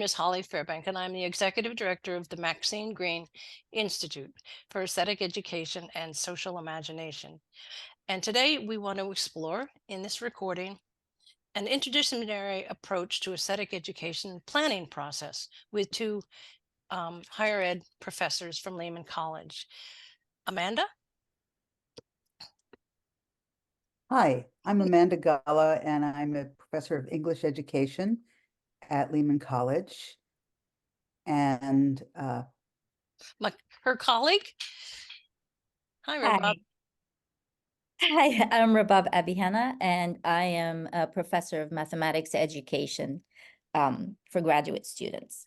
name is Holly Fairbank, and I'm the Executive Director of the Maxine Green Institute for Aesthetic Education and Social Imagination. And today we want to explore in this recording an interdisciplinary approach to aesthetic education planning process with two higher ed professors from Lehman College. Amanda? Hi, I'm Amanda Gulla, and I'm a professor of English education at Lehman College. And Her colleague? Hi, Rabab. Hi, I'm Rabab Abi-Hanna, and I am a professor of mathematics education for graduate students.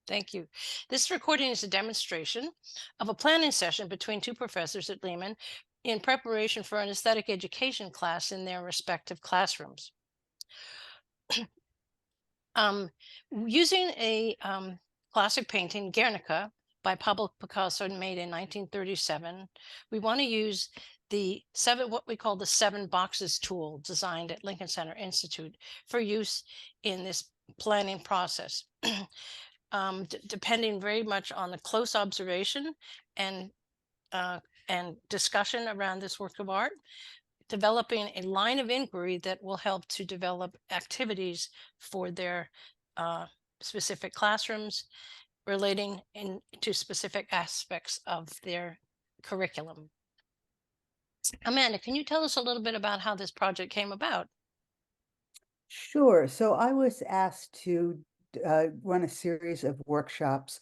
Thank you. This recording is a demonstration of a planning session between two professors at Lehman in preparation for an aesthetic education class in their respective classrooms. Using a classic painting, Guernica, by Pablo Picasso, made in 1937, we want to use what we call the 7 boxes tool designed at Lincoln Center Institute for use in this planning process. Depending very much on the close observation and discussion around this work of art, developing a line of inquiry that will help to develop activities for their specific classrooms relating to specific aspects of their curriculum. Amanda, can you tell us a little bit about how this project came about? sure, so I was asked to run a series of workshops,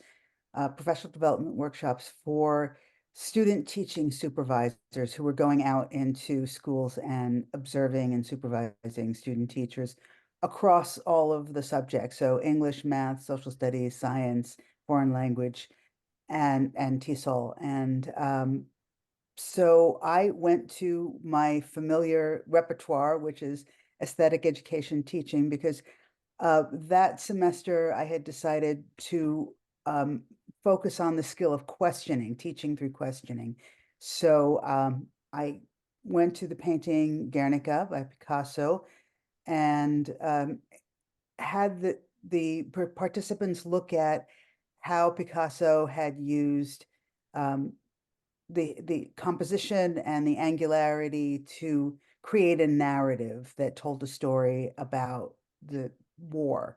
professional development workshops for student teaching supervisors who were going out into schools and observing and supervising student teachers across all of the subjects. So English, math, social studies, science, foreign language, and TESOL. And so I went to my familiar repertoire, which is aesthetic education teaching, because that semester I had decided to focus on the skill of questioning, teaching through questioning. So I went to the painting Guernica by Picasso and had the participants look at how Picasso had used the composition and the angularity to create a narrative that told a story about the war.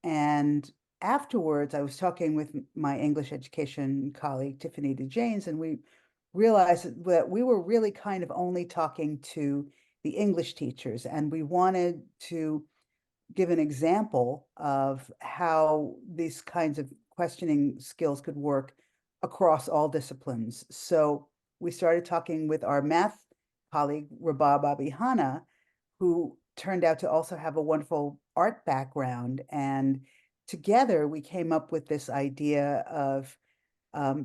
And afterwards, I was talking with my English education colleague, Tiffany DeJanes, and we realized that we were really kind of only talking to the English teachers, and we wanted to give an example of how these kinds of questioning skills could work across all disciplines. So we started talking with our math colleague, Rabab Abi-Hanna, who turned out to also have a wonderful art background. And together we came up with this idea of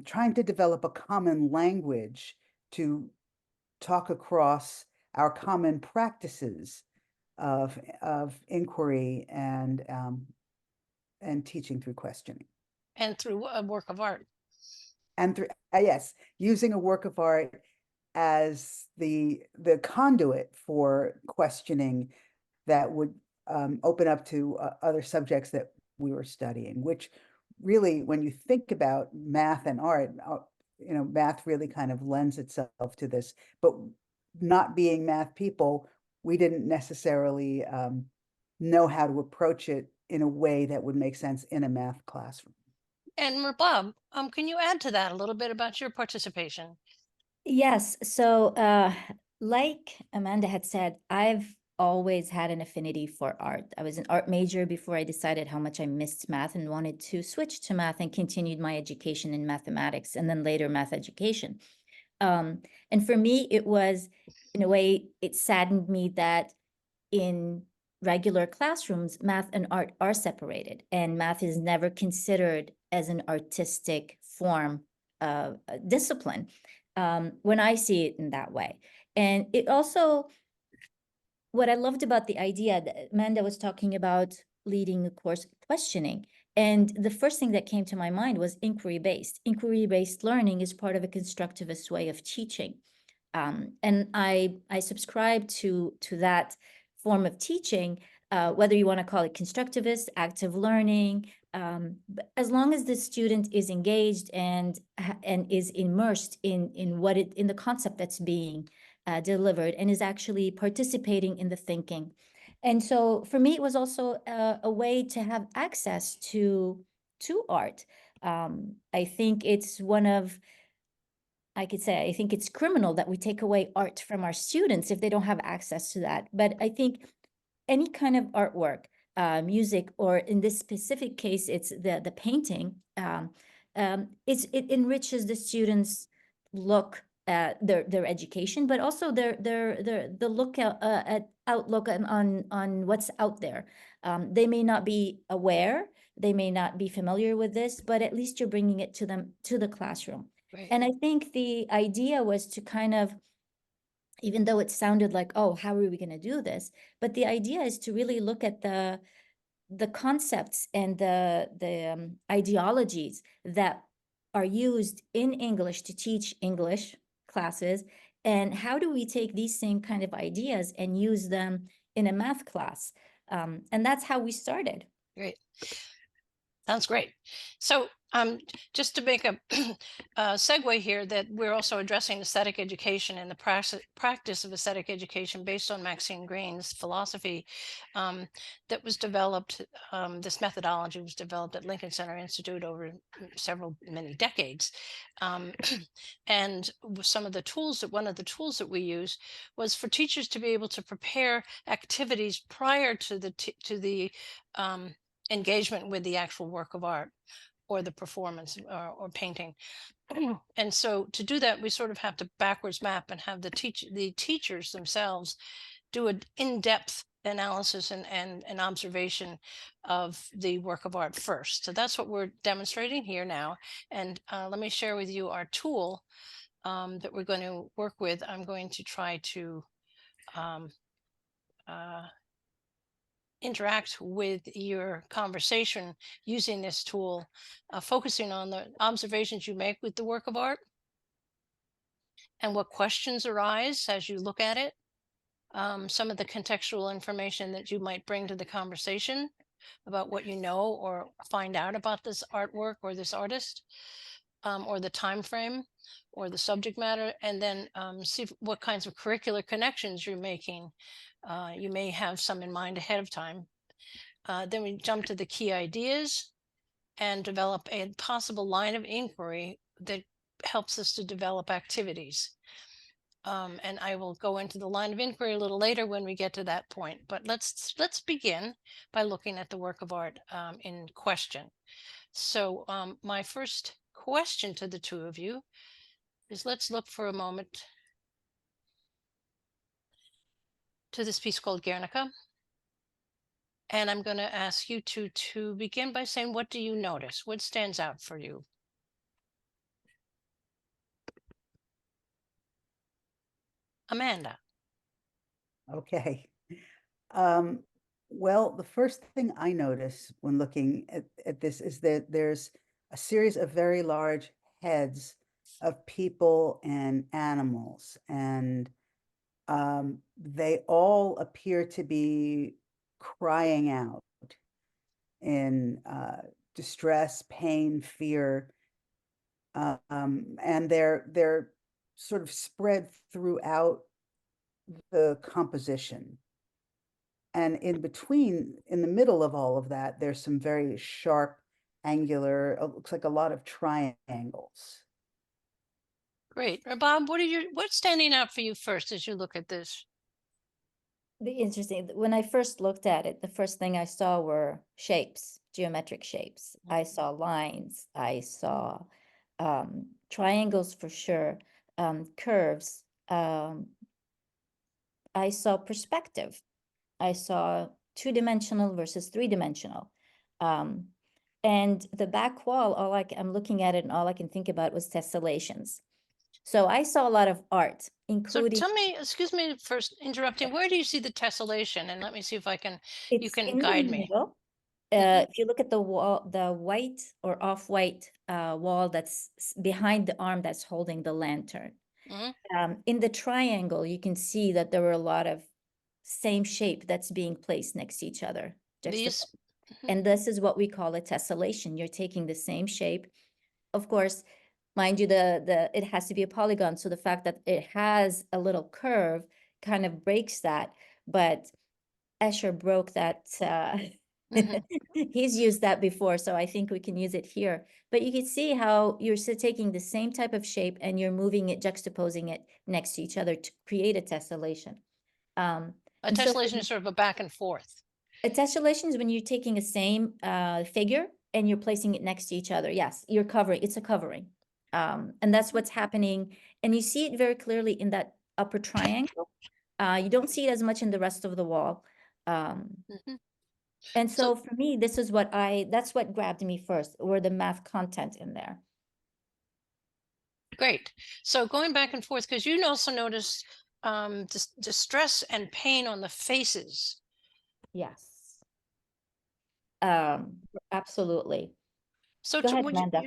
trying to develop a common language to talk across our common practices of inquiry and teaching through questioning. And through a work of art. And through, yes, using a work of art as the conduit for questioning that would open up to other subjects that we were studying, which really, when you think about math and art, math really kind of lends itself to this, but not being math people, we didn't necessarily know how to approach it in a way that would make sense in a math classroom. And Rabab, can you add to that a little bit about your participation? Yes, so like Amanda had said, I've always had an affinity for art. I was an art major before I decided how much I missed math and wanted to switch to math, and continued my education in mathematics and then later math education. And for me, it was, in a way, it saddened me that in regular classrooms, math and art are separated, and math is never considered as an artistic form of discipline when I see it in that way. And it also, what I loved about the idea that Amanda was talking about, leading a course questioning. And the first thing that came to my mind was inquiry-based. Inquiry-based learning is part of a constructivist way of teaching. And I subscribe to that form of teaching whether you want to call it constructivist, active learning, but as long as the student is engaged and is immersed in in the concept that's being delivered and is actually participating in the thinking. And so for me, it was also a way to have access to art. I think it's one of, I could say, I think it's criminal that we take away art from our students if they don't have access to that. But I think any kind of artwork, music, or in this specific case, it's the painting, it enriches the students' look at their education, but also the look at outlook on what's out there. They may not be aware, they may not be familiar with this, but at least you're bringing it to them, to the classroom. Right. And I think the idea was to kind of, even though it sounded like, oh, how are we going to do this? But the idea is to really look at the concepts and the ideologies that are used in English to teach English classes, and how do we take these same kind of ideas and use them in a math class? And that's how we started. Great. Sounds great. So just to make a, a segue here, that we're also addressing aesthetic education and the practice of aesthetic education based on Maxine Green's philosophy that was developed. This methodology was developed at Lincoln Center Institute over many decades. And some of the tools one of the tools that we use was for teachers to be able to prepare activities prior to the engagement with the actual work of art or the performance or painting. And so to do that, we sort of have to backwards map and have the teachers themselves do an in-depth analysis and an observation of the work of art first. So that's what we're demonstrating here now. And let me share with you our tool that we're going to work with. I'm going to try to interact with your conversation using this tool, focusing on the observations you make with the work of art and what questions arise as you look at it, some of the contextual information that you might bring to the conversation about what you know or find out about this artwork or this artist, or the time frame or the subject matter, and then see what kinds of curricular connections you're making. You may have some in mind ahead of time. Then we jump to the key ideas and develop a possible line of inquiry that helps us to develop activities. And I will go into the line of inquiry a little later when we get to that point. But let's begin by looking at the work of art in question. So my first question to the two of you is, let's look for a moment to this piece called Guernica. And I'm going to ask you to begin by saying, what do you notice? What stands out for you? Amanda. Okay. Well, the first thing I notice when looking at this is that there's a series of very large heads of people and animals, and they all appear to be crying out in distress, pain, fear, and they're sort of spread throughout the composition. And in between, in the middle of all of that, there's some very sharp, angular, it looks like a lot of triangles. Great. Rabab, what's standing out for you first as you look at this? The interesting, when I first looked at it, the first thing I saw were shapes, geometric shapes. I saw lines, I saw triangles for sure, curves. I saw perspective. I saw two-dimensional versus three-dimensional. And the back wall, I'm looking at it and all I can think about was tessellations. So I saw a lot of art, So including. tell me, excuse me for interrupting, where do you see the tessellation? And let me see if you It's can in the guide me. middle. Mhm. If you look at the wall, the white or off-white wall that's behind the arm that's holding the lantern. Mhm. In the triangle, you can see that there were a lot of same shape that's being placed next to each other. These. And this is what we call a tessellation. You're taking the same shape. Of course, mind you, it has to be a polygon. So the fact that it has a little curve kind of breaks that. But Escher broke that. He's used that before, so I think we can use it here. But you can see how you're taking the same type of shape and you're moving it, juxtaposing it next to each other to create a tessellation. A And so tessellation is sort of a back and forth. a tessellation is when you're taking a same figure and you're placing it next to each other. Yes, you're covering, it's a covering. And that's what's happening. And you see it very clearly in that upper triangle. You don't see it as much in the rest of the wall. And so for me, this is that's what grabbed me first, were the math content in there. Great. So going back and forth, because you also noticed distress and pain on the faces. Yes. Absolutely. So Go ahead, would Amanda.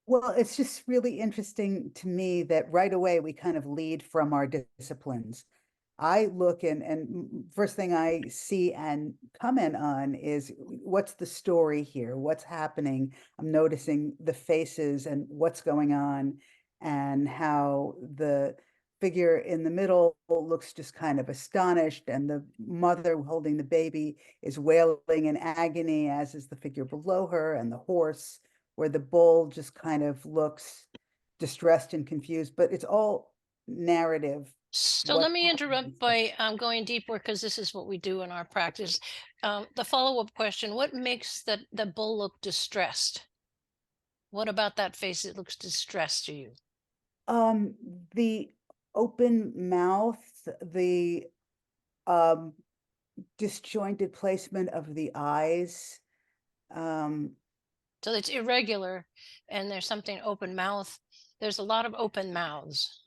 Well, it's just really interesting to me that right away we kind of lead from our disciplines. I look and first thing I see and comment on is what's the story here? What's happening? I'm noticing the faces and what's going on and how the figure in the middle looks just kind of astonished and the mother holding the baby is wailing in agony, as is the figure below her, and the horse, where the bull just kind of looks distressed and confused, but it's all narrative. So What let me happened interrupt is by going deeper, because this is what we do in our practice. The follow-up question: what makes the bull look distressed? What about that face? It looks distressed to you. The open mouth, the disjointed placement of the eyes. So it's irregular, and there's something open mouth. There's a lot of open mouths.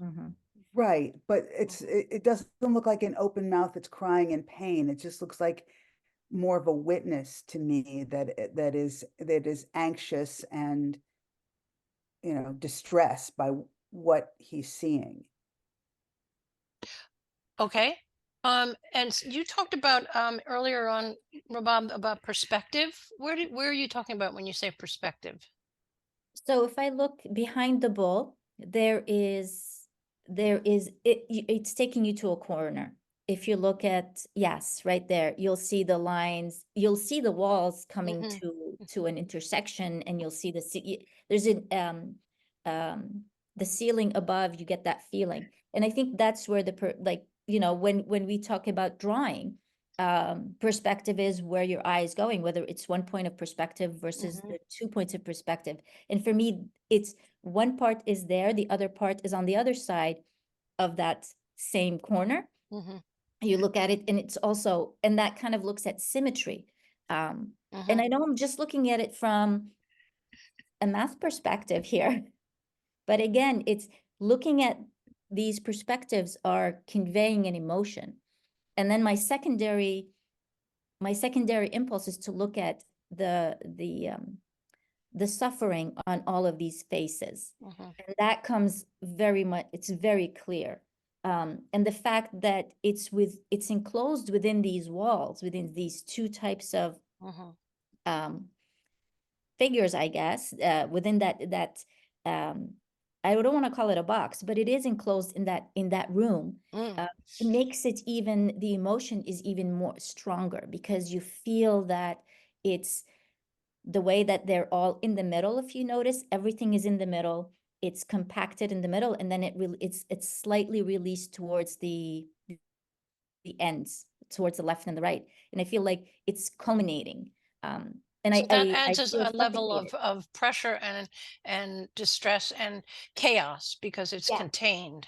Right, but it doesn't look like an open mouth that's crying in pain. It just looks like more of a witness to me that is anxious and, you know, distressed by what he's seeing. Okay. And you talked about earlier on, Rabab, about perspective. Where are you talking about when you say perspective? So if I look behind the bull, it's taking you to a corner. If you look at, yes, right there, you'll see the lines, you'll see the walls coming to an intersection, and you'll see there's the ceiling above, you get that feeling. And I think that's where when we talk about drawing, perspective is where your eye is going, whether it's one point of perspective versus the 2 points of perspective. And for me, it's one part is there, the other part is on the other side of that same corner. You look at it, and it's also, and that kind of looks at symmetry. And I know I'm just looking at it from a math perspective here, but again, it's looking at these perspectives are conveying an emotion. And then my secondary impulse is to look at the suffering on all of these faces. And that comes very much, it's very clear. And the fact that it's enclosed within these walls, within these two types of figures, I guess, within that I don't want to call it a box, but it is enclosed in that room. It makes it the emotion is even more stronger, because you feel that it's the way that they're all in the middle. If you notice, everything is in the middle. It's compacted in the middle, and then it's slightly released towards the ends, towards the left and the right. And I feel like it's culminating. And So that I adds feel a level suffocated. of pressure and distress and chaos, because it's Yeah. contained.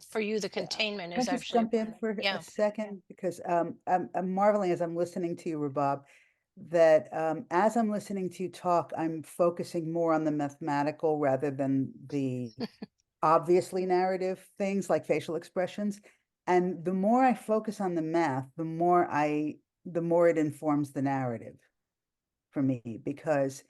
For you, the containment Can I is just actually jump in for a second? Because I'm marveling as I'm listening to you, Rabab, that as I'm listening to you talk, I'm focusing more on the mathematical rather than the obviously narrative things like facial expressions. And the more I focus on the math, the more it informs the narrative for me. Because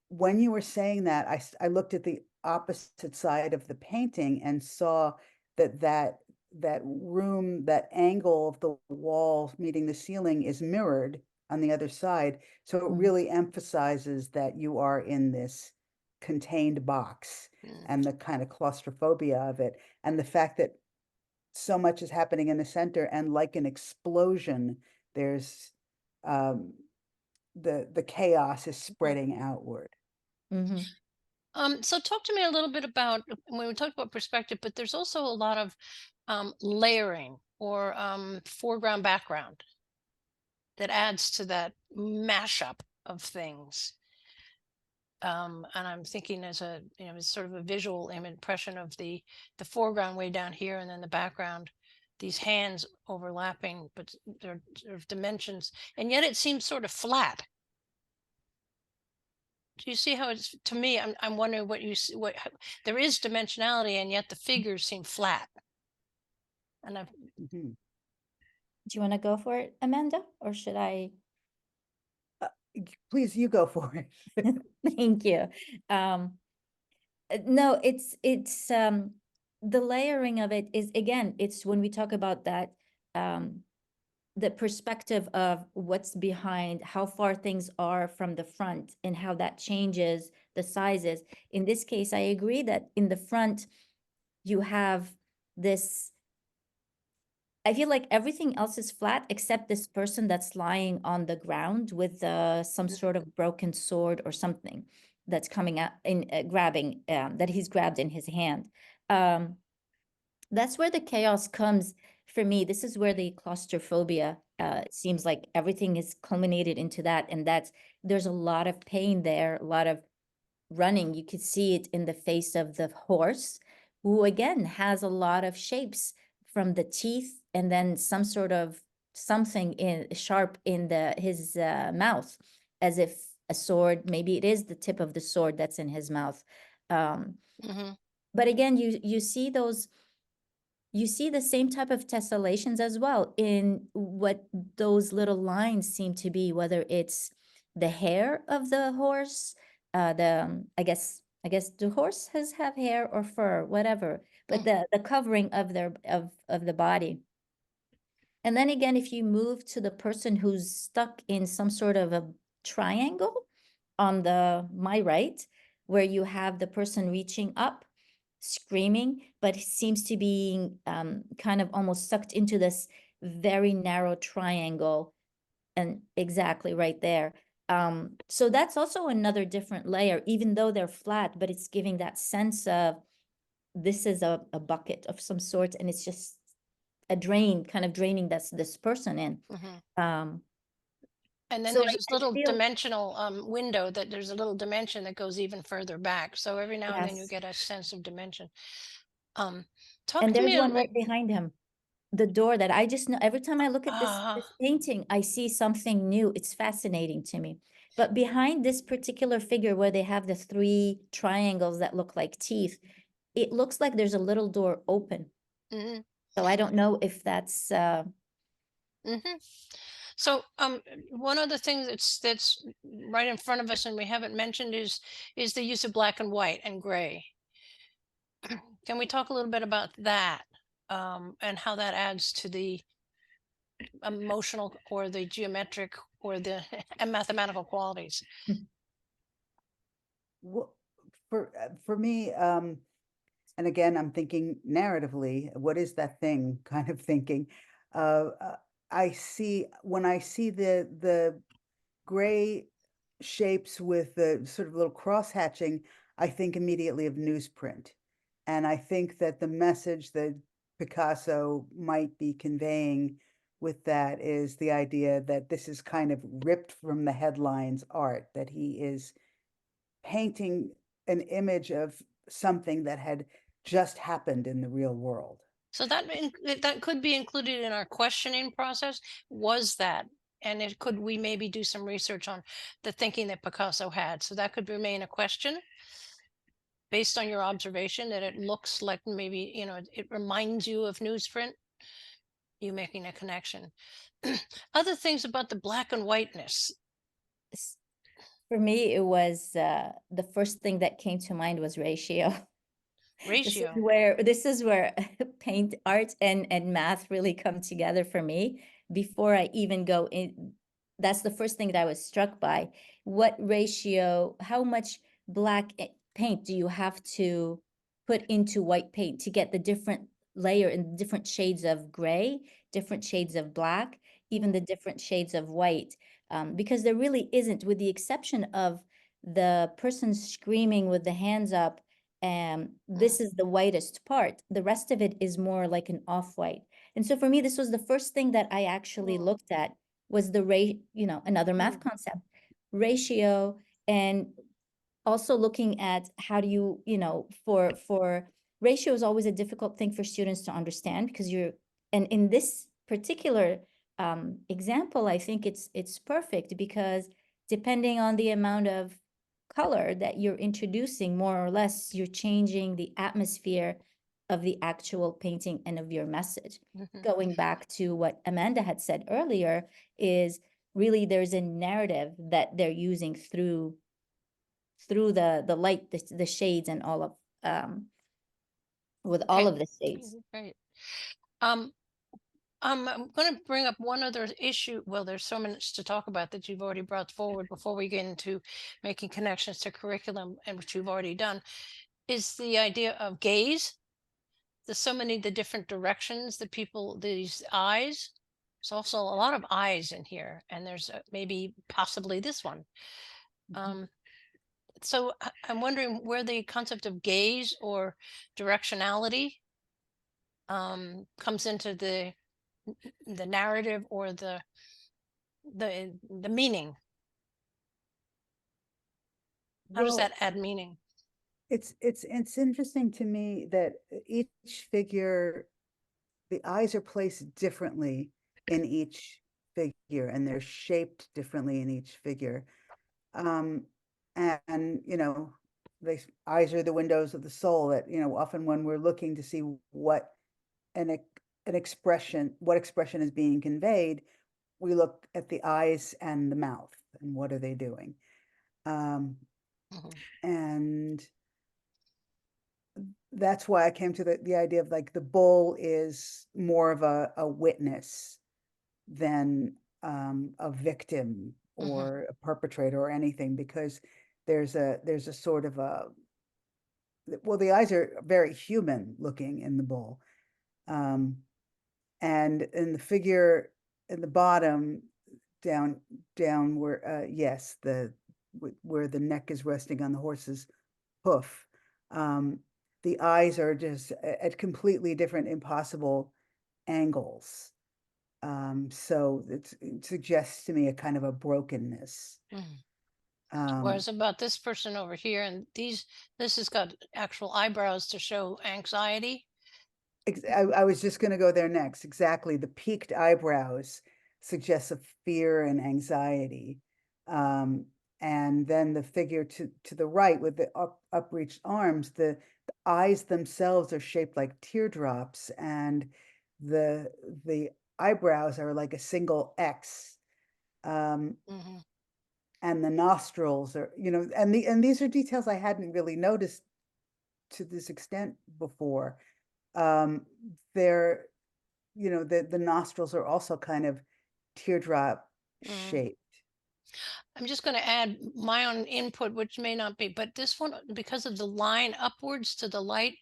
when you were saying that, I looked at the opposite side of the painting and saw that room, that angle of the wall meeting the ceiling is mirrored on the other side. So it Mhm. really emphasizes that you are in this contained box Mm. and the kind of claustrophobia of it, and the fact that so much is happening in the center, and like an explosion, there's the chaos is spreading outward. Mhm. So talk to me a little bit about when we talk about perspective, but there's also a lot of layering or foreground background that adds to that mashup of things. And I'm thinking as a as sort of a visual impression of the foreground way down here, and then the background, these hands overlapping, but they're sort of dimensions, and yet it seems sort of flat. Do you see how it's to me? I'm wondering what you see. There is dimensionality, and yet the figures seem flat. And I've Mhm. Do you want to go for it, Amanda, or should I? Please, you go for it. Thank you. No, it's the layering of it is, again, it's when we talk about that, the perspective of what's behind, how far things are from the front, and how that changes the sizes. In this case, I agree that in the front you have this. I feel like everything else is flat except this person that's lying on the ground with some sort of broken sword or something that's coming out in grabbing that he's grabbed in his hand. Um, that's where the chaos comes for me. This is where the claustrophobia seems like everything is culminated into that, and there's a lot of pain there, a lot of running. You could see it in the face of the horse, who again has a lot of shapes from the teeth, and then some sort of something in sharp in his mouth, as if a sword, maybe it is the tip of the sword that's in his mouth. Um, Mhm. but again, you see those, you see the same type of tessellations as well in what those little lines seem to be, whether it's the hair of the horse, I guess the horse has have hair or fur, whatever, but the covering of of the body. And then again, if you move to the person who's stuck in some sort of a triangle on my right, where you have the person reaching up, screaming, but seems to be kind of almost sucked into this very narrow triangle, and exactly right there. So that's also another different layer, even though they're flat, but it's giving that sense of this is a bucket of some sort, and it's just a drain, kind of draining this person in. Mhm. Um, And then so there's this I little feel, dimensional window that there's a little dimension that goes even further back. So every now and then you yes, get a sense of dimension. Um, Talk and to there's me. one right behind him, the door that I just know, every time I look at this Ah, painting, I see something new. It's fascinating to me. But behind this particular figure where they have the three triangles that look like teeth, it looks like there's a little door open. mhm, So I don't know if that's mhm. So one of the things that's right in front of us and we haven't mentioned is the use of black and white and gray. Can we talk a little bit about that and how that adds to the emotional or the geometric or the and mathematical qualities? Wh- for me, and again, I'm thinking narratively, what is that thing kind of thinking? Uh, I see when I see the gray shapes with the sort of little cross hatching, I think immediately of newsprint. And I think that the message that Picasso might be conveying with that is the idea that this is kind of ripped from the headlines art, that he is painting an image of something that had just happened in the real world. So that could be included in our questioning process. Was that, and it could we maybe do some research on the thinking that Picasso had. So that could remain a question based on your observation that it looks like maybe it reminds you of newsprint. You making a connection. Other things about the black and whiteness. for me, it was the first thing that came to mind was ratio. Ratio. This is where paint art and math really come together for me. Before I even go in, that's the first thing that I was struck by. What ratio, how much black paint do you have to put into white paint to get the different layer and different shades of gray, different shades of black, even the different shades of white? Because there really isn't, with the exception of the person screaming with the hands up, this is the whitest part. The rest of it is more like an off-white. And so for me, this was the first thing that I actually looked at, was the another math concept, ratio, and also looking at how do you, for ratio is always a difficult thing for students to understand, because and in this particular example, I think it's perfect, because depending on the amount of color that you're introducing, more or less, you're changing the atmosphere of the actual painting and of your message. Going back to what Amanda had said earlier, is really there's a narrative that they're using through the light, the shades, and all of with all of the shades. Right. I'm going to bring up one other issue. Well, there's so much to talk about that you've already brought forward before we get into making connections to curriculum, and which you've already done, is the idea of gaze. There's so many the different directions that people, these eyes. There's also a lot of eyes in here, and there's maybe possibly this one. So I'm wondering where the concept of gaze or directionality comes into the narrative, or the meaning. How does Well, that add meaning? it's interesting to me that each figure, the eyes are placed differently in each figure, and they're shaped differently in each figure. And the eyes are the windows of the soul, that often when we're looking to see what an expression, what expression is being conveyed, we look at the eyes and the mouth, and what are they doing. And that's why I came to the idea of, like, the bull is more of a witness than a victim or a perpetrator or anything, because there's a sort of well, the eyes are very human looking in the bull. And in the figure in the bottom, down where, yes, where the neck is resting on the horse's hoof, the eyes are just at completely different, impossible angles. So it suggests to me a kind of a brokenness. Whereas about this person over here, and this has got actual eyebrows to show anxiety. I was just going to go there next. Exactly. The peaked eyebrows suggests of fear and anxiety. And then the figure to the right with the upreached arms, the eyes themselves are shaped like teardrops, and the eyebrows are like a single X. And the nostrils are, and these are details I hadn't really noticed to this extent before. They're, the nostrils are also kind of teardrop shaped. I'm just going to add my own input, which may not be, but this one, because of the line upwards to the light,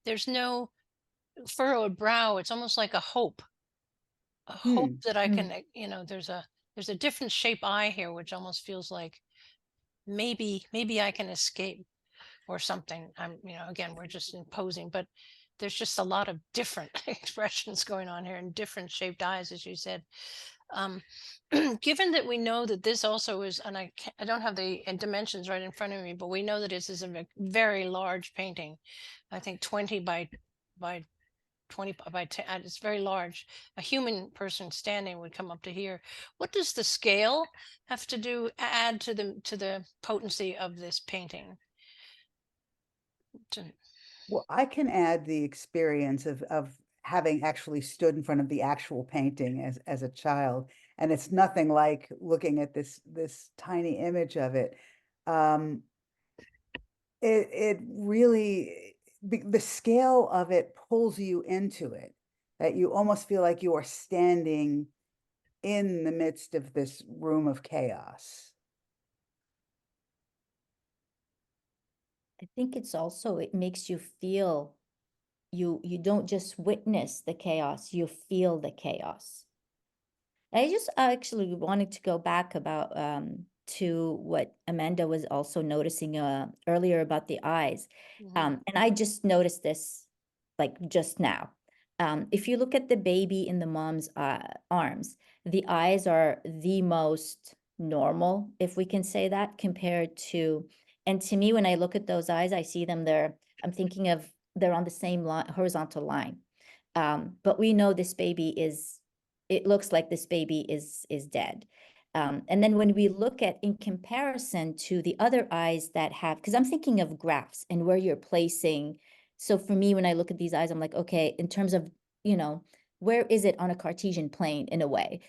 there's no furrowed brow. It's almost like a hope that I can, there's a different shape eye here, which almost feels like maybe I can escape or something. Again, we're just imposing, but there's just a lot of different expressions going on here, and different shaped eyes, as you said. Given that we know that this also is, and I don't have the dimensions right in front of me, but we know that this is a very large painting. I think 20 by 20 by 10. It's very large. A human person standing would come up to here. What does the scale have to do, add to the potency of this painting? Well, I can add the experience of having actually stood in front of the actual painting as a child, and it's nothing like looking at this tiny image of it. It really, the scale of it pulls you into it, that you almost feel like you are standing in the midst of this room of chaos. I think it's also, it makes you feel, you don't just witness the chaos, you feel the chaos. I just actually wanted to go back about to what Amanda was also noticing earlier about the eyes. And I just noticed this like just now. If you look at the baby in the mom's arms, the eyes are the most normal, if we can say that, compared to, and to me, when I look at those eyes, I see them there. I'm thinking of they're on the same line, horizontal line. But we know this baby is, it looks like this baby is dead. And then when we look at, in comparison to the other eyes that have, because I'm thinking of graphs and where you're placing. So for me, when I look at these eyes, I'm like, okay, in terms of, you know, where is it on a Cartesian plane in a way?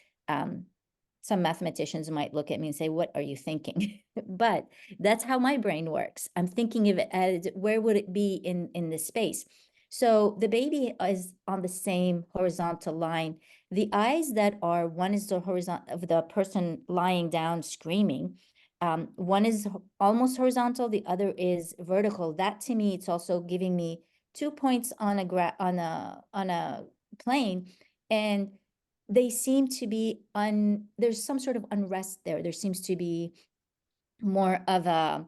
Some mathematicians might look at me and say, what are you thinking? But that's how my brain works. I'm thinking of it as, where would it be in this space? So the baby is on the same horizontal line. The eyes that are, one is the horizontal of the person lying down screaming. One is almost horizontal, the other is vertical. That to me, it's also giving me 2 points on a plane, and they seem to be there's some sort of unrest there. There seems to be more of a,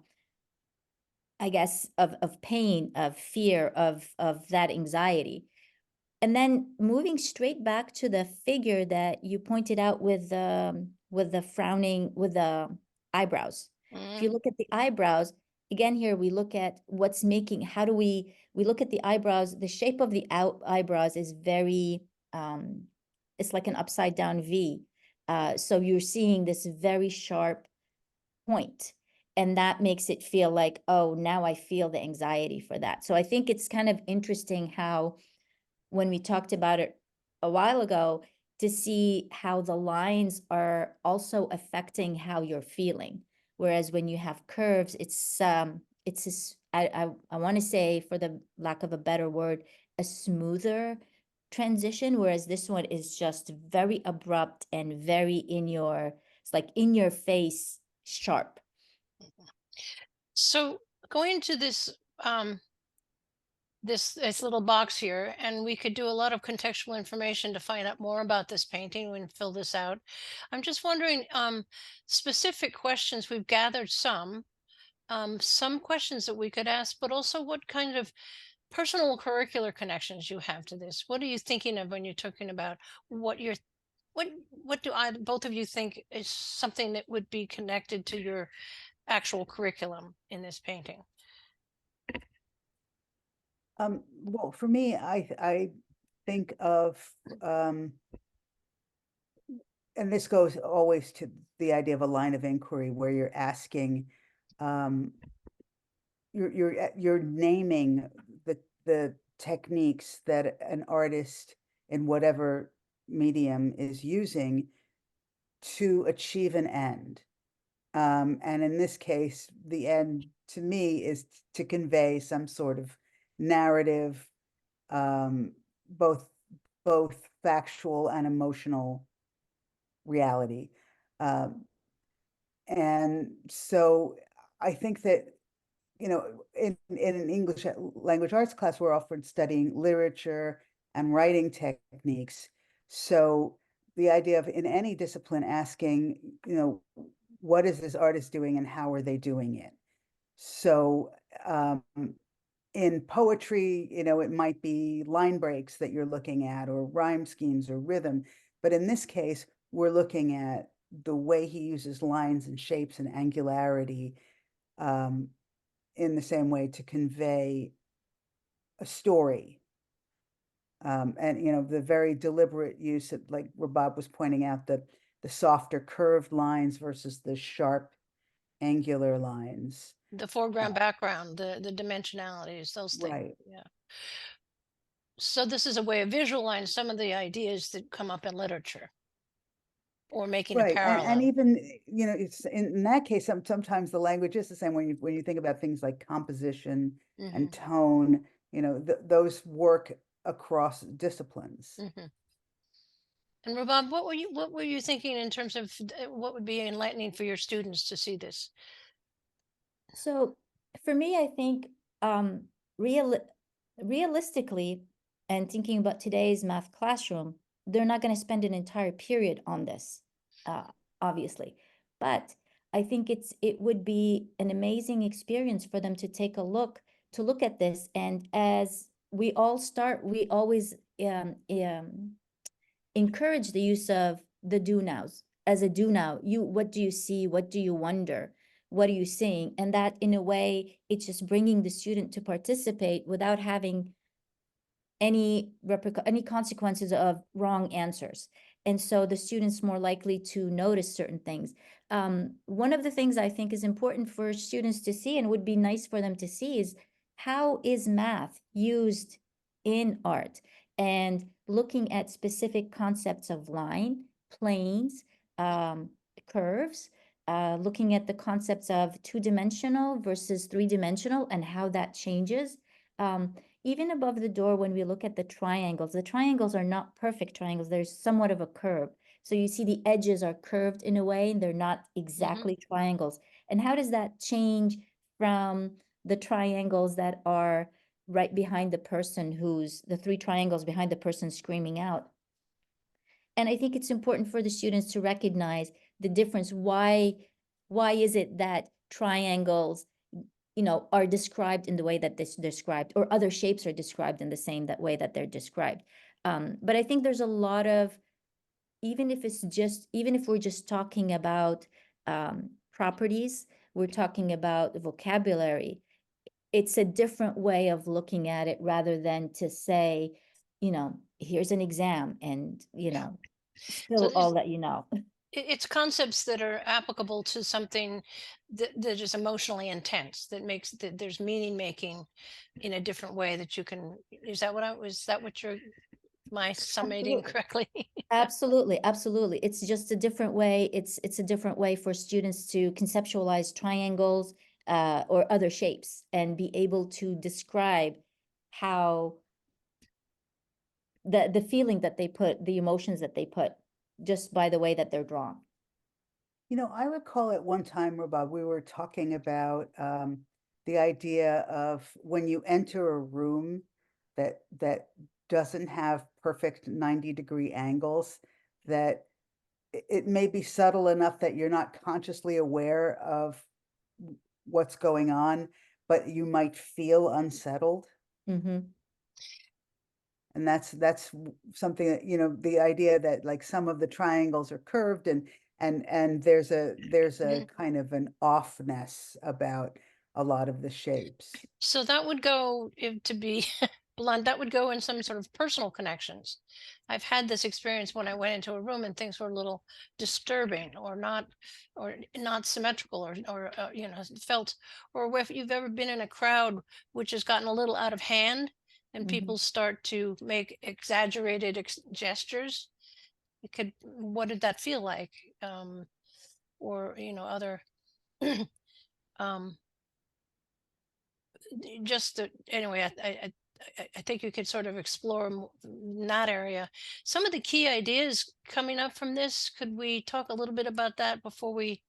I guess, of pain, of fear, of that anxiety. And then moving straight back to the figure that you pointed out with the frowning, with the eyebrows. If you look at the eyebrows, again, here we look at what's making, how do we look at the eyebrows, the shape of the eyebrows is very, it's like an upside down V. So you're seeing this very sharp point. And that makes it feel like, oh, now I feel the anxiety for that. So I think it's kind of interesting how, when we talked about it a while ago, to see how the lines are also affecting how you're feeling. Whereas when you have curves, it's this, I want to say, for the lack of a better word, a smoother transition, whereas this one is just very abrupt and very in your, it's like in your face, sharp. So going to this little box here, and we could do a lot of contextual information to find out more about this painting and fill this out. I'm just wondering, specific questions. We've gathered some questions that we could ask, but also what kind of personal curricular connections you have to this. What are you thinking of when you're talking about what you're what do I both of you think is something that would be connected to your actual curriculum in this painting? Well, for me, I think of, and this goes always to the idea of a line of inquiry where you're asking, you're naming the techniques that an artist in whatever medium is using to achieve an end. And in this case, the end to me is to convey some sort of narrative, both factual and emotional reality. And so I think that, you know, in an English language arts class, we're often studying literature and writing techniques. So the idea of, in any discipline, asking, you know, what is this artist doing and how are they doing it? So in poetry, you know, it might be line breaks that you're looking at, or rhyme schemes or rhythm. But in this case, we're looking at the way he uses lines and shapes and angularity in the same way to convey a story. And, you know, the very deliberate use of, like Rabab was pointing out, the softer curved lines versus the sharp angular lines. The foreground, background, the dimensionalities, those things. Right. Yeah. So this is a way of visualizing some of the ideas that come up in literature, or making a Right. And parallel. even, you know, it's in that case, sometimes the language is the same when you think about things like composition Hmm. and tone. those work across disciplines. Mhm. And Rabab, what were you thinking in terms of what would be enlightening for your students to see this? So for me, I think real realistically, and thinking about today's math classroom, they're not going to spend an entire period on this, uh, obviously. But I think it would be an amazing experience for them to take a look at this. And as we all start, we always encourage the use of the do nows. As a do now, what do you see? What do you wonder? What are you seeing? And that, in a way, it's just bringing the student to participate without having any consequences of wrong answers. And so the student's more likely to notice certain things. One of the things I think is important for students to see and would be nice for them to see is, how is math used in art? And looking at specific concepts of line, planes, curves, looking at the concepts of two-dimensional versus three-dimensional and how that changes. Even above the door, when we look at the triangles are not perfect triangles. There's somewhat of a curve. So you see the edges are curved in a way, and they're not exactly triangles. And how does that change from the triangles that are right behind the person the three triangles behind the person screaming out? And I think it's important for the students to recognize the difference. Why is it that triangles are described in the way that this described, or other shapes are described in the same that way that they're described? But I think there's a lot of, even if we're just talking about properties, we're talking about vocabulary, it's a different way of looking at it, rather than to say, here's an exam and, So spill all that you know. it's concepts that are applicable to something that is emotionally intense, that makes that there's meaning making in a different way that you can. Is that what you're, my summating Absolutely. correctly? Absolutely, absolutely. It's just a different way. It's a different way for students to conceptualize triangles or other shapes, and be able to describe how the feeling that they put, the emotions that they put, just by the way that they're drawn. I recall at one time, Rabab, we were talking about the idea of when you enter a room that doesn't have perfect 90-degree angles, that it may be subtle enough that you're not consciously aware of what's going on, but you might feel unsettled. Mm-hmm. And that's something that, the idea that like some of the triangles are curved, and there's a kind of an offness about a lot of the shapes. So that would go, if to be blunt, that would go in some sort of personal connections. I've had this experience when I went into a room and things were a little disturbing, or not symmetrical, or felt, or if you've ever been in a crowd which has gotten a little out of hand, and Mm-hmm. people start to make exaggerated gestures. What did that feel like? Or other. um, just anyway, I think you could sort of explore in that area. Some of the key ideas coming up from this, could we talk a little bit about that before we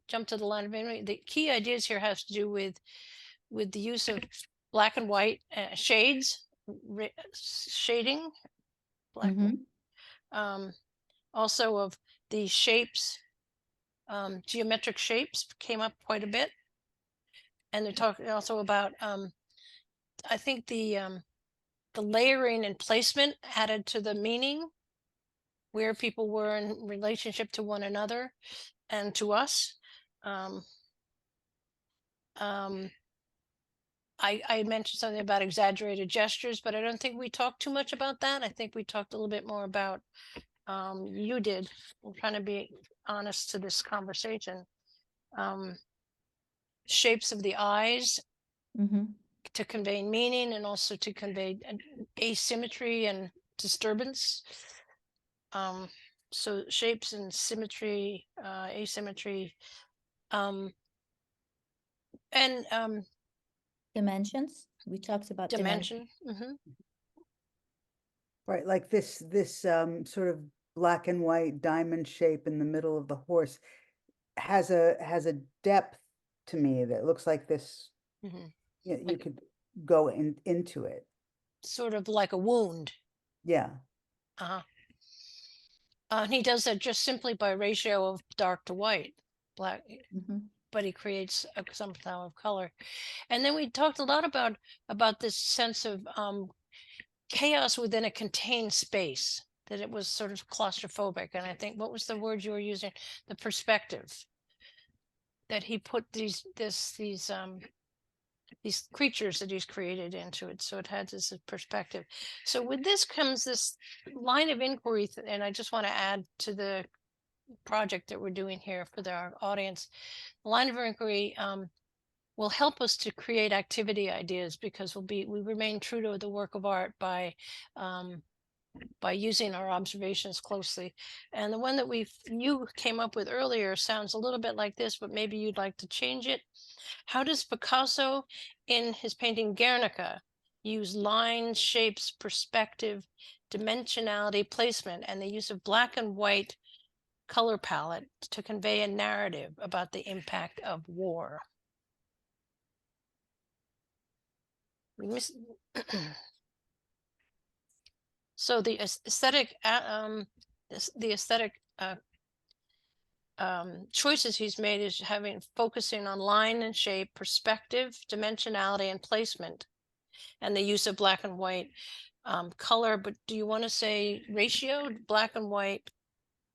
jump to the line of inquiry? The key ideas here has to do with the use of black and white shades, shading, black, Mm-hmm. um, also of the shapes, geometric shapes came up quite a bit, and they're talking also about I think the layering and placement added to the meaning, where people were in relationship to one another and to us. Um, um, I mentioned something about exaggerated gestures, but I don't think we talked too much about that. I think we talked a little bit more about, you did. I'm trying to be honest to this conversation. Um, Shapes of the eyes Mm-hmm. to convey meaning, and also to convey asymmetry and disturbance. Um, so shapes and symmetry, asymmetry, um, and Dimensions. We talked about dimension. Right, like this sort of black and white diamond shape in the middle of the horse has a depth to me that looks like this. Mhm. You Like- could go into it. Sort of like a wound. Yeah. Uh-huh. And he does that just simply by ratio of dark to white, black, Mhm. but he creates some style of color. And then we talked a lot about this sense of chaos within a contained space, that it was sort of claustrophobic. And I think, what was the word you were using? The perspective that he put these creatures that he's created into it, so it had this perspective. So with this comes this line of inquiry, and I just want to add to the project that we're doing here for our audience. The line of inquiry will help us to create activity ideas, because we remain true to the work of art by using our observations closely. And the one that you came up with earlier sounds a little bit like this, but maybe you'd like to change it. How does Picasso, in his painting Guernica, use lines, shapes, perspective, dimensionality, placement, and the use of black and white color palette to convey a narrative about the impact of war? So the aesthetic, the aesthetic choices he's made is focusing on line and shape, perspective, dimensionality, and placement, and the use of black and white color. But do you want to say ratio, black and white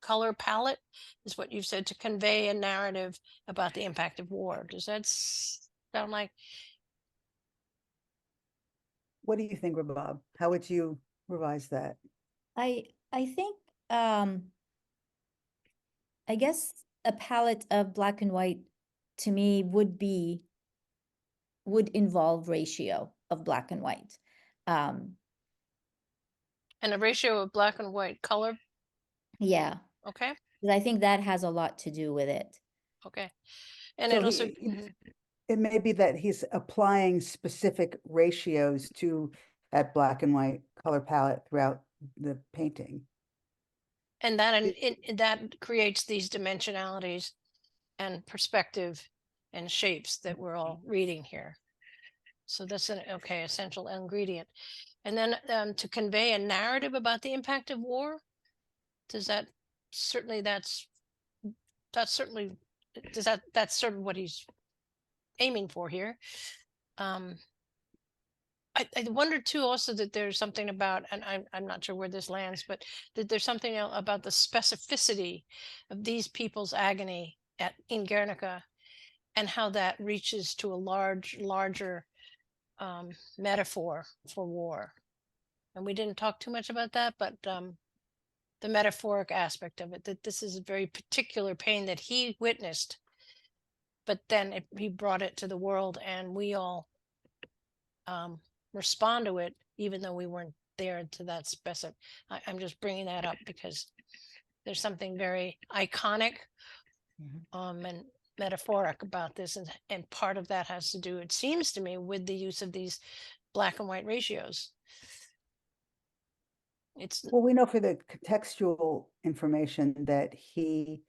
color palette is what you've said, to convey a narrative about the impact of war? Does that sound like? What do you think, Rabab? How would you revise that? I think I guess a palette of black and white to me would involve ratio of black and white. And a ratio of black and white color. Yeah, Okay. 'cause I think that has a lot to do with it. Okay. And So it also, mhm. it may be that he's applying specific ratios to that black and white color palette throughout the painting. And that creates these dimensionalities and perspective and shapes that we're all reading here. So that's an essential ingredient. And then to convey a narrative about the impact of war, does that certainly that's certainly that's sort of what he's aiming for here. I wonder too also that there's something about, and I'm not sure where this lands, but that there's something about the specificity of these people's agony in Guernica, and how that reaches to a larger metaphor for war. And we didn't talk too much about that, but the metaphoric aspect of it, that this is a very particular pain that he witnessed, but then he brought it to the world, and we all respond to it, even though we weren't there to that specific. I'm just bringing that up because there's something very iconic and metaphoric about this, and part of that has to do, it seems to me, with the use of these black and white ratios. Well, we know for the contextual information that he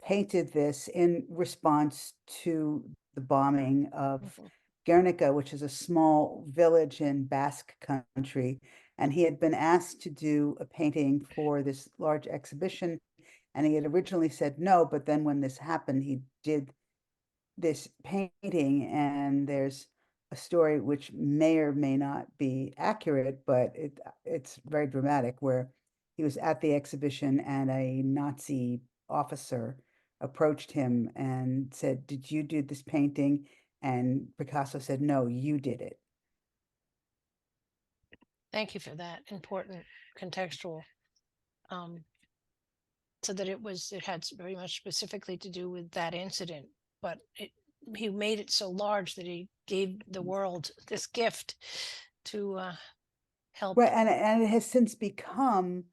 painted this in response to the bombing of Guernica, which is a small village in Basque country. And he had been asked to do a painting for this large exhibition. And he had originally said no, but then when this happened, he did this painting. And there's a story which may or may not be accurate, but it's very dramatic, where he was at the exhibition and a Nazi officer approached him and said, "Did you do this painting?" And Picasso said, "No, you did it." Thank you for that important contextual, so that it had very much specifically to do with that incident, but he made it so large that he gave the world this gift to help. Right, and it has since become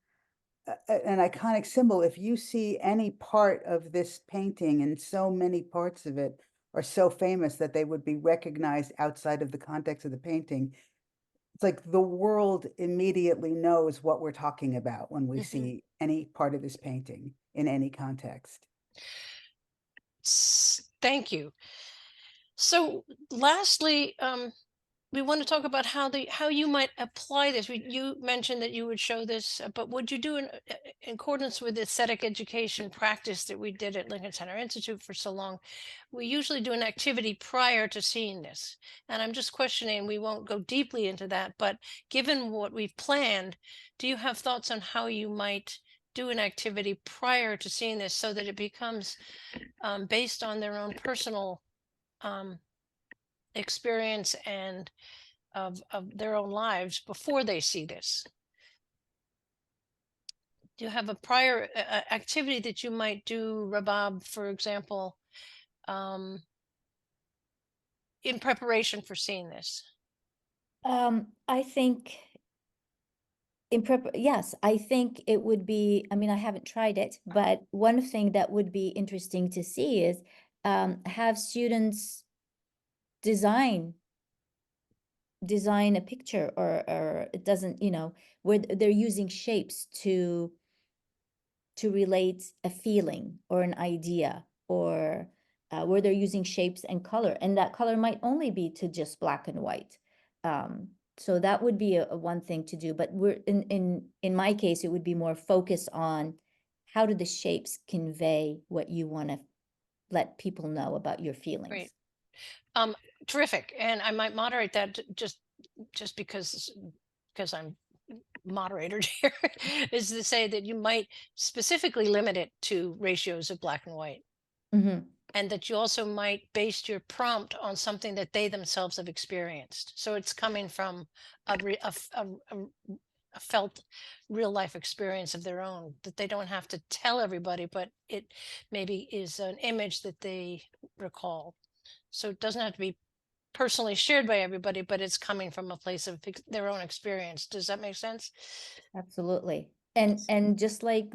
an iconic symbol. If you see any part of this painting, and so many parts of it are so famous that they would be recognized outside of the context of the painting. It's like the world immediately knows what we're talking about when we see any part of this painting in any context. Thank you. So, lastly, we want to talk about how you might apply this. You mentioned that you would show this, but would you do in accordance with the aesthetic education practice that we did at Lincoln Center Institute for so long? We usually do an activity prior to seeing this, and I'm just questioning. We won't go deeply into that, but given what we've planned, do you have thoughts on how you might do an activity prior to seeing this so that it becomes based on their own personal um, experience and of their own lives before they see this? Do you have a prior activity that you might do, Rabab, for example, um, in preparation for seeing this? I think yes, I think it would be, I mean, I haven't tried it, but one thing that would be interesting to see is have students design a picture, or it doesn't, where they're using shapes to relate a feeling or an idea, or where they're using shapes and color, and that color might only be to just black and white. So that would be a one thing to do, but we're in my case, it would be more focused on how do the shapes convey what you want to let people know about your feelings. Great. Um, Terrific. And I might moderate that just because I'm moderator here, is to say that you might specifically limit it to ratios of black and white, Mm-hmm. and that you also might base your prompt on something that they themselves have experienced. So it's coming from a felt real life experience of their own, that they don't have to tell everybody, but it maybe is an image that they recall. So it doesn't have to be personally shared by everybody, but it's coming from a place of their own experience. Does that make sense? Absolutely. And just like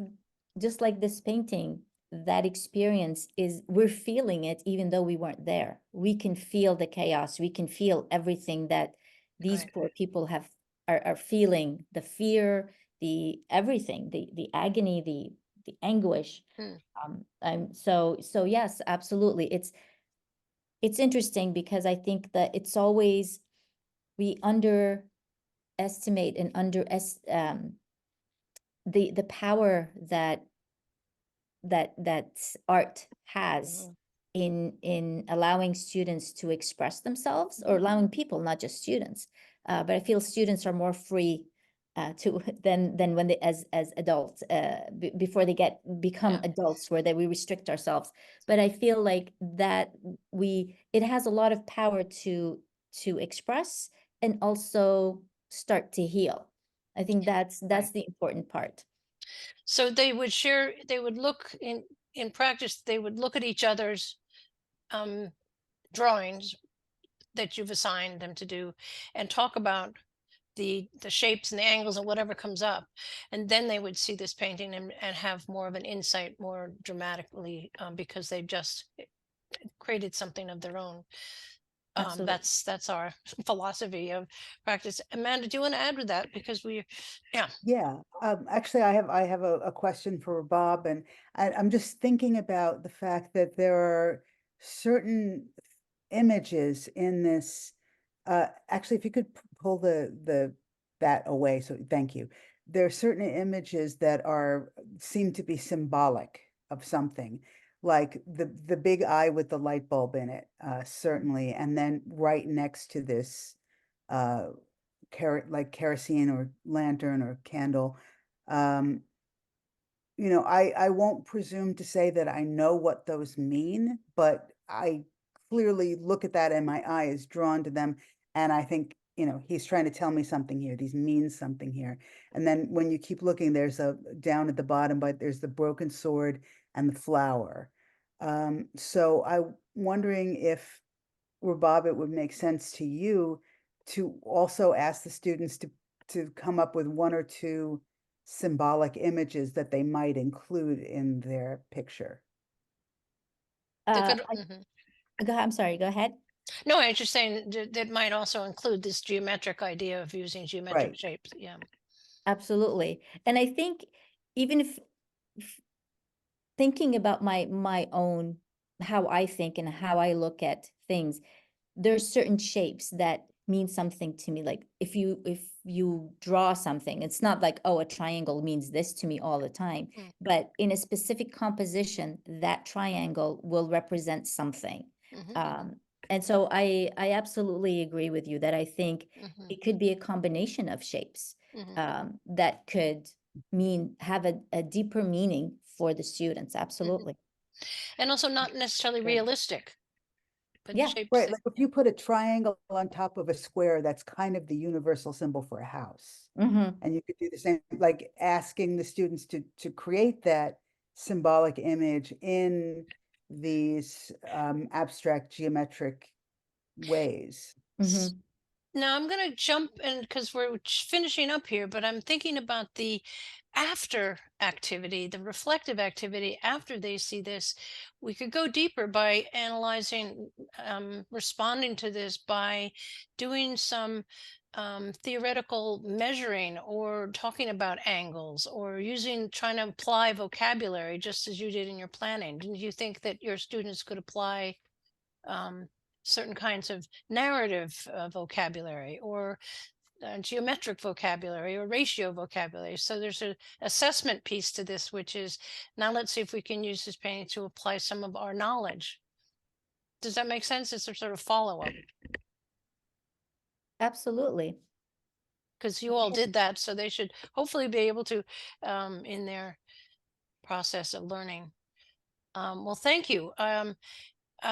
this painting, that experience is, we're feeling it even though we weren't there. We can feel the chaos. We can feel everything that these Right. poor people are feeling, the fear, the everything, the agony, the anguish. Hmm. So yes, absolutely. It's interesting because I think that it's always, we underestimate and the power that art has Mhm. in allowing students to express themselves, or allowing people, not just students. But I feel students are more free to than when they, as adults, before they become Yeah. adults, where we restrict ourselves. But I feel like that it has a lot of power to express and also start to heal. I think that's Right. the important part. So they would look in practice, they would look at each other's um, drawings that you've assigned them to do, and talk about the shapes and the angles and whatever comes up, and then they would see this painting and have more of an insight, more dramatically, because they've just created something of their own. Absolutely. That's our philosophy of practice. Amanda, do you want to add with that? Because yeah. Yeah, actually, I have a question for Bob, and I'm just thinking about the fact that there are certain images in this. Actually, if you could pull the that away, so thank you. There are certain images that seem to be symbolic of something, like the big eye with the light bulb in it, certainly, and then right next to this. Uh, like kerosene or lantern or candle. Um, I won't presume to say that I know what those mean, but I clearly look at that and my eye is drawn to them. And I think, he's trying to tell me something here. These means something here. And then when you keep looking, there's down at the bottom, but there's the broken sword and the flower. So I'm wondering if, or Bob, it would make sense to you to also ask the students to come up with one or two symbolic images that they might include in their picture. The Uh, good. I, Mhm. I'm sorry, go ahead. No, I was just saying that might also include this geometric idea of using geometric Right. shapes. Yeah. Absolutely. And I think even if thinking about my own, how I think and how I look at things, there's certain shapes that mean something to me. Like if you draw something, it's not like, oh, a triangle means this to me all the time, Mm, but in a specific composition, that triangle will represent something. mhm, Um, and so I absolutely agree with you that I think mhm, it could be a combination of shapes mhm, that could have a deeper meaning for the students. mhm. Absolutely. And also not necessarily Right. realistic, but Yeah. shapes Right, that, like if you put a triangle on top of a square, that's kind of the universal symbol for a house. Hmm. And you could do the same, like asking the students to create that symbolic image in these abstract geometric ways. S- Hmm. Now I'm going to jump in because we're finishing up here, but I'm thinking about the after activity, the reflective activity after they see this. We could go deeper by analyzing, responding to this by doing some theoretical measuring or talking about angles or trying to apply vocabulary just as you did in your planning. Didn't you think that your students could apply? um, Certain kinds of narrative vocabulary or geometric vocabulary or ratio vocabulary. So there's an assessment piece to this, which is now let's see if we can use this painting to apply some of our knowledge. Does that make sense? It's a sort of follow up Absolutely. because you all did that. So they should hopefully be able to, in their process of learning. Well, thank you.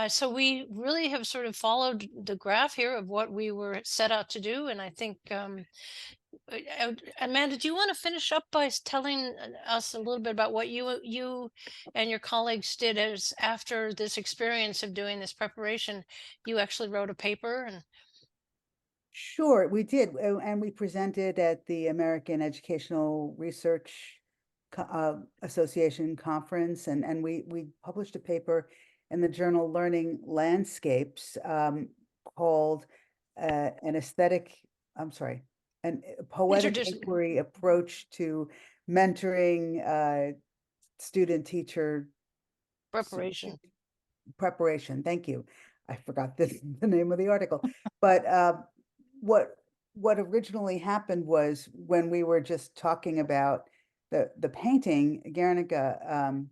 So we really have sort of followed the graph here of what we were set out to do, and I think Amanda, do you want to finish up by telling us a little bit about what you and your colleagues did as after this experience of doing this preparation? You actually wrote a paper, and Sure, we did, and we presented at the American Educational Research Association conference, and we published a paper in the journal Learning Landscapes called an aesthetic, I'm sorry, a poetic interdisciplinary inquiry approach to mentoring student teacher preparation. preparation. Thank you. I forgot the name of the article. But what what originally happened was when we were just talking about the painting, Guernica,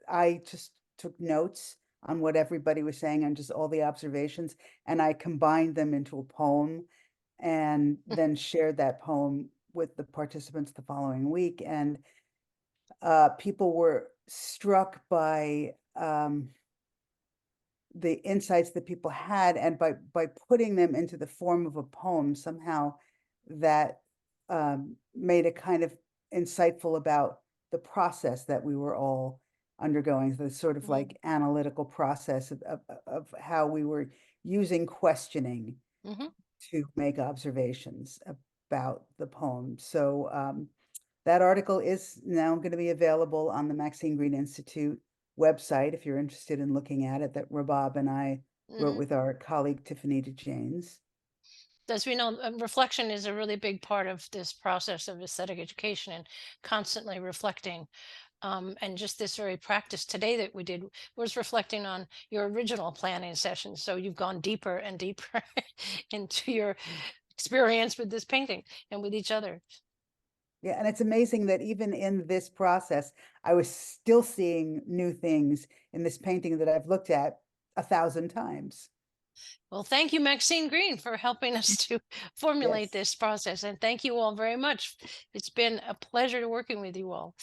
I just took notes on what everybody was saying and just all the observations, and I combined them into a poem and then shared that poem with the participants the following week. And people were struck by the insights that people had, and by putting them into the form of a poem, somehow that made it kind of insightful about the process that we were all undergoing, the sort of Mhm, like analytical process of how we were using questioning mhm. to make observations about the poem. So that article is now going to be available on the Maxine Green Institute website if you're interested in looking at it, that Rabab and I wrote Mhm. with our colleague Tiffany DeJanes. As we know, reflection is a really big part of this process of aesthetic education and constantly reflecting. And just this very practice today that we did was reflecting on your original planning session. So you've gone deeper and deeper into your experience with this painting and with each other. Yeah, and it's amazing that even in this process, I was still seeing new things in this painting that I've looked at 1,000 times. Well, thank you, Maxine Green, for helping us to formulate Yes. this process. And thank you all very much. It's been a pleasure working with you all.